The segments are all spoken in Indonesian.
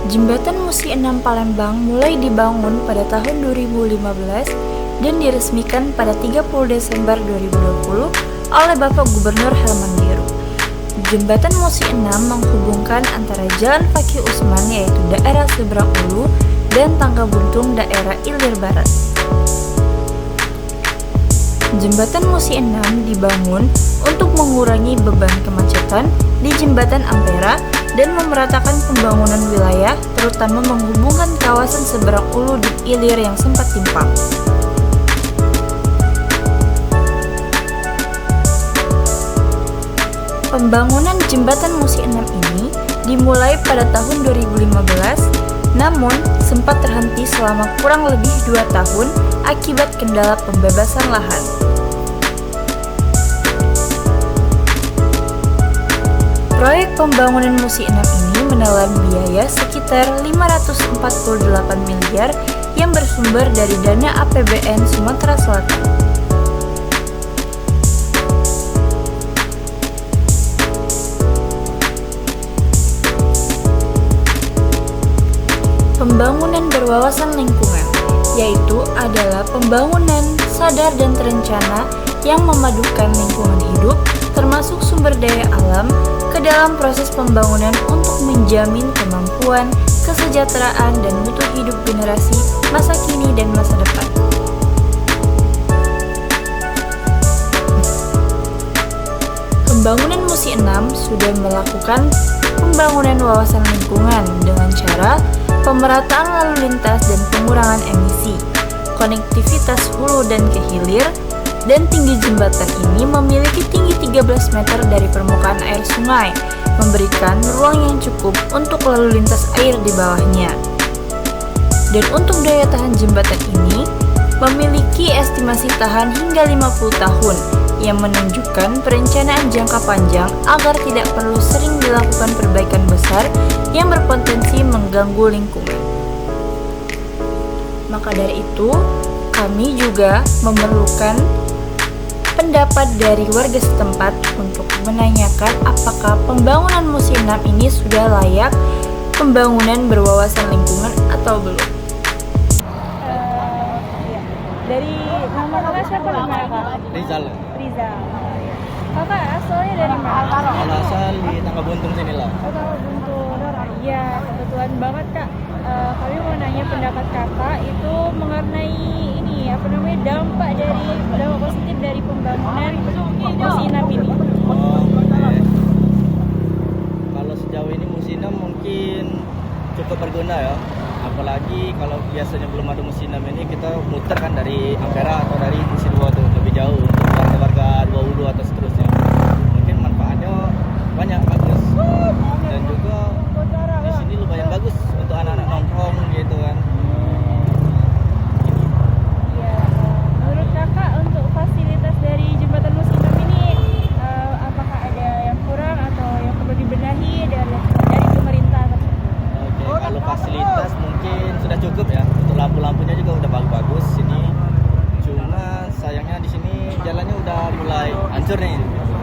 Jembatan Musi 6 Palembang mulai dibangun pada tahun 2015 dan diresmikan pada 30 Desember 2020 oleh Bapak Gubernur Herman Deru. Jembatan Musi 6 menghubungkan antara Jalan Fakih Usman yaitu daerah Seberang Ulu dan Tangga Buntung daerah Ilir Barat. Jembatan Musi 6 dibangun untuk mengurangi beban kemacetan di Jembatan Ampera dan memeratakan pembangunan wilayah, terutama menghubungkan kawasan Seberang Ulu dan Ilir yang sempat timpang. Pembangunan Jembatan Musi 6 ini dimulai pada tahun 2015, namun sempat terhenti selama kurang lebih 2 tahun akibat kendala pembebasan lahan. Proyek pembangunan Musi 6 ini menelan biaya sekitar 548 miliar yang bersumber dari dana APBN Sumatera Selatan. Pembangunan berwawasan lingkungan, yaitu adalah pembangunan sadar dan terencana yang memadukan lingkungan hidup termasuk sumber daya alam ke dalam proses pembangunan untuk menjamin kemampuan, kesejahteraan, dan mutu hidup generasi masa kini dan masa depan. Pembangunan Musi 6 sudah melakukan pembangunan wawasan lingkungan dengan cara pemerataan lalu lintas dan pengurangan emisi, konektivitas hulu dan ke hilir, dan tinggi jembatan ini memiliki tinggi 13 meter dari permukaan air sungai, memberikan ruang yang cukup untuk lalu lintas air di bawahnya. Dan untuk daya tahan jembatan ini memiliki estimasi tahan hingga 50 tahun, yang menunjukkan perencanaan jangka panjang agar tidak perlu sering dilakukan perbaikan besar yang berpotensi mengganggu lingkungan. Maka dari itu, kami juga memerlukan pendapat dari warga setempat untuk menanyakan apakah pembangunan Musi 6 ini sudah layak pembangunan berwawasan lingkungan atau belum. Dari nama kakak siapa namanya kak? Rizal. Rizal. Kakak asalnya dari mana? Kalau asal di Tangga Buntung sini lah. Oh, Tangga Buntung. Iya, kebetulan banget kak. Kami mau nanya pendapat kakak itu mengenai ini dampak positif dari pembangunan Musi 6 ini. Oh, okay. Kalau sejauh ini Musi 6 mungkin cukup berguna ya. Apalagi kalau biasanya belum ada Musi 6 ini kita muter kan dari Ampera atau dari Musi 2 tuh lebih jauh untuk warga-warga 2 Ulu atau seterusnya. Mungkin manfaatnya banyak bagus. Dan juga di sini lumayan bagus untuk anak-anak nongkrong gitu kan. Iya. Menurut kakak untuk fasilitas dari jembatan Musi 6 ini apakah ada yang kurang atau yang perlu dibenahi dari pemerintah tersebut? Oke, kalau fasilitas mungkin sudah cukup ya. Untuk lampu-lampunya juga udah bagus-bagus sini. Cuma sayangnya di sini jalannya udah mulai hancur nih.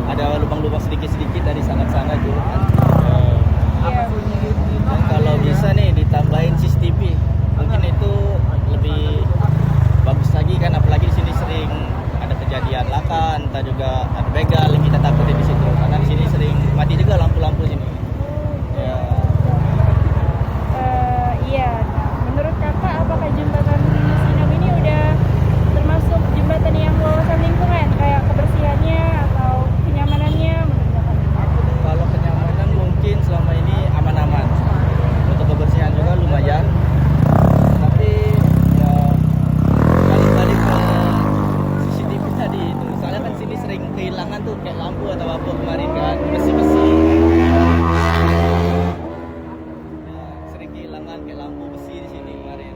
Ada lubang-lubang sedikit-sedikit dari sana-sana tuh. Iya. Dan kalau bisa nih ditambahin CCTV, mungkin itu lebih bagus lagi kan. Apalagi di sini sering ada kejadian laka, entah juga ada begal yang kita takutin di situ. Karena di sini sering mati juga lampu-lampu sini. Ya. Iya. Menurut kakak apakah jembatan Musi 6 ini udah termasuk jembatan yang wawasan lingkungan kayak kebersihannya atau kenyamanannya menurut kakak? Kalau kenyamanan mungkin selama ini aman-aman. Untuk kebersihan juga lumayan. Tapi ya balik-balik ke CCTV tadi itu. Soalnya kan sini sering kehilangan tuh kayak lampu atau apa kemarin kan besi-besi. Ya, sering kehilangan kayak lampu besi di sini kemarin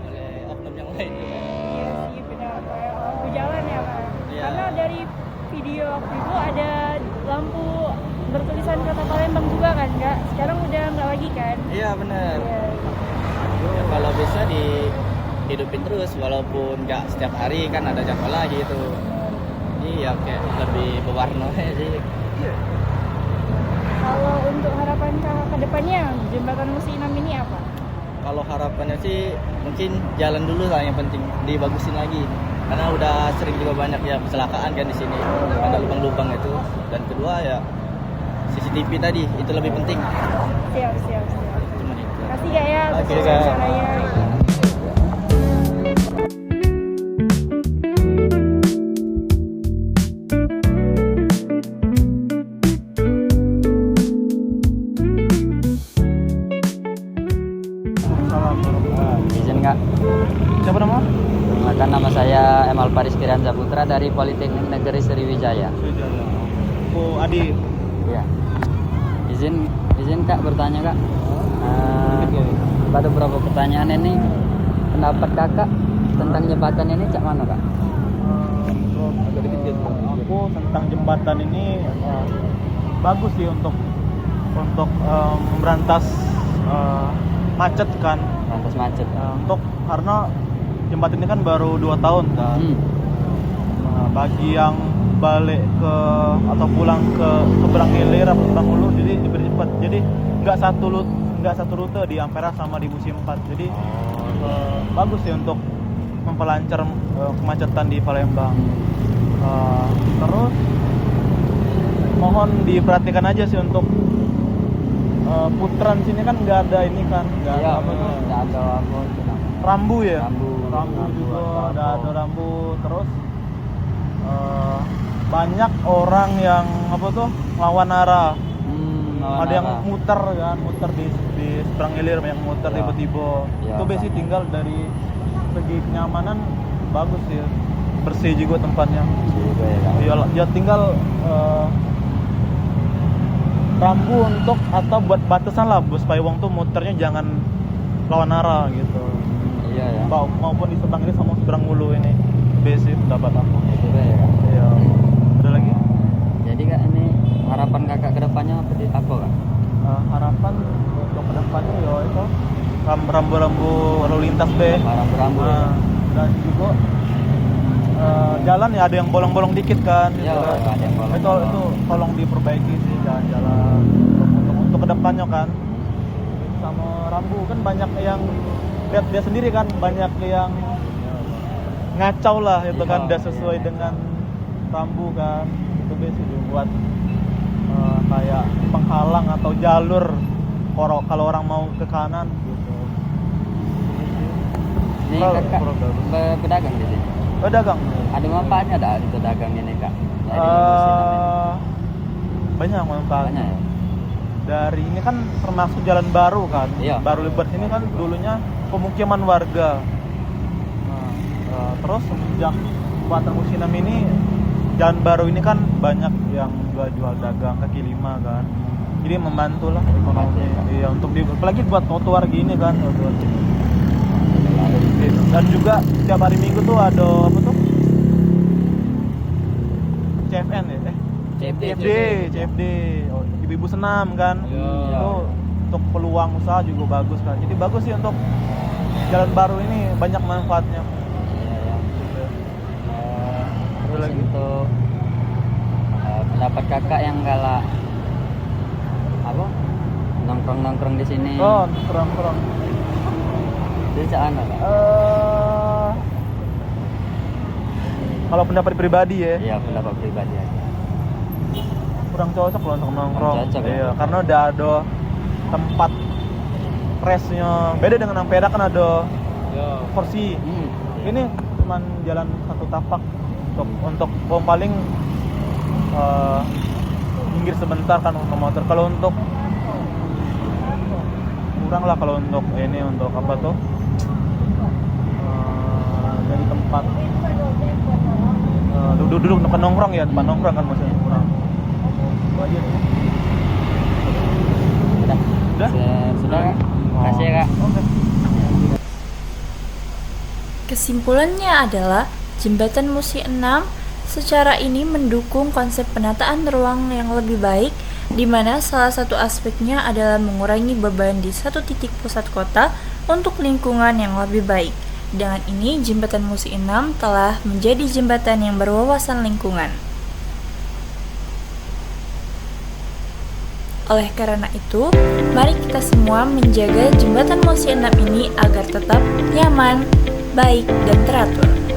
oleh oknum yang lain juga. Iya sih benar kayak lampu jalan ya kak. Iya. Karena dari video waktu itu ada lampu bertulisan kota Palembang juga kan kak. Sekarang udah nggak lagi kan? Iya benar. Iya. Ya, kalau bisa dihidupin terus walaupun nggak setiap hari kan ada jadwal lagi itu. Iya kayak lebih berwarna sih. Kalau untuk harapan kakak ke depannya, jembatan Musi 6 ini apa? Kalau harapannya sih mungkin jalan dulu lah yang penting, dibagusin lagi. Karena udah sering juga banyak ya kecelakaan kan di sini. Ada lubang-lubang itu. Dan kedua ya CCTV tadi itu lebih penting. Siap. Cuman itu. Kasih gak ya atas Oke, Kak. wawancaranya. Izin Kak, Siapa nama? perkenalkan nama saya Emal Paris Kirian Saputra dari Politeknik Negeri Sriwijaya. Oh, Adi. Iya. Izin Kak bertanya Kak. Pada beberapa pertanyaan ini, pendapat Kakak tentang jembatan ini cak mana Kak? Aku tentang jembatan ini bagus sih untuk memberantas macet kan. Lantas macet. Karena jembatan ini kan baru 2 tahun kan. Nah, bagi yang balik ke atau pulang ke seberang hilir atau seberang hulu jadi lebih cepat. Jadi nggak satu rute di Ampera sama di musim 4. Jadi bagus sih untuk memperlancar kemacetan di Palembang. Terus mohon diperhatikan aja sih untuk putaran sini kan nggak ada ini kan, nggak ada apa tuh, Nggak ada apa? rambu ya. Rambu Juga ada rambu. Terus banyak orang yang apa tuh lawan arah. Ada yang muter di seberang hilir, yang muter Ya. tiba-tiba. Ya, Itu basic kan. tinggal dari segi kenyamanan bagus sih, bersih juga tempatnya. Juga ya Kak. Ya tinggal rambu untuk atau buat batasan lah supaya wong tuh muternya jangan lawan arah gitu. Iya ya. Maupun di seberang ini sama seberang hulu ini basic dapat aku. Juga ya Kak. Iya. Ada lagi? Jadi Kak, ini harapan Kakak ke depannya apa Kak? Harapan untuk kedepannya ya itu rambu-rambu lalu lintas deh. Rambu-rambu ya. Dan juga jalan ya ada yang bolong-bolong dikit kan. Iya, gitu. ada yang bolong-bolong. Itu tolong diperbaiki sih jalan-jalan untuk kedepannya kan. Sama rambu kan banyak yang lihat dia sendiri kan, banyak yang ngacau lah itu Iya, kan, udah iya, sesuai iya. dengan rambu kan. Itu biasanya dibuat kayak penghalang atau jalur kalau orang mau ke kanan gitu. Ini Kakak berdagang di sini. Oh, dagang. Ada manfaatnya ada itu dagang ini Kak? Dari musim ini. Banyak manfaatnya. Banyak ya? Dari ini kan termasuk jalan baru kan. Iya. Baru lebar sini kan dulunya pemukiman warga. Terus semenjak jembatan Musi 6 ini, jalan baru ini kan banyak yang jual dagang kaki lima kan. Jadi membantu lah ekonomi. Iya, untuk apalagi buat trotoar gini kan. Dan juga setiap hari Minggu tuh ada apa tuh? CFN ya? CFD. Oh, ibu-ibu senam kan. Itu untuk peluang usaha juga bagus kan. Jadi bagus sih untuk jalan baru ini, banyak manfaatnya. Iya ya. Ada Terus lagi? untuk pendapat Kakak yang galak apa? Nongkrong di sini. Oh, kurang. Itu cak mana Kak? Kalau pendapat pribadi ya, Iya, pendapat pribadi aja. kurang cocok loh untuk nongkrong. Kurang cocok, ya? Iya, karena udah ada tempat restnya. Beda dengan Ampera kan ada kursi. Ini cuman jalan satu tapak untuk paling minggir sebentar kan untuk motor. Kalau untuk kurang lah kalau untuk ini, untuk apa tuh? Dari tempat duduk tempat nongkrong ya, tempat nongkrong kan maksudnya kurang. Itu aja sih. Udah? Sudah Kak. Makasih ya Kak. Oke. Kesimpulannya adalah jembatan Musi 6 secara ini mendukung konsep penataan ruang yang lebih baik, di mana salah satu aspeknya adalah mengurangi beban di satu titik pusat kota untuk lingkungan yang lebih baik. Dengan ini, jembatan Musi 6 telah menjadi jembatan yang berwawasan lingkungan. Oleh karena itu, mari kita semua menjaga jembatan Mosi 6 ini agar tetap nyaman, baik, dan teratur.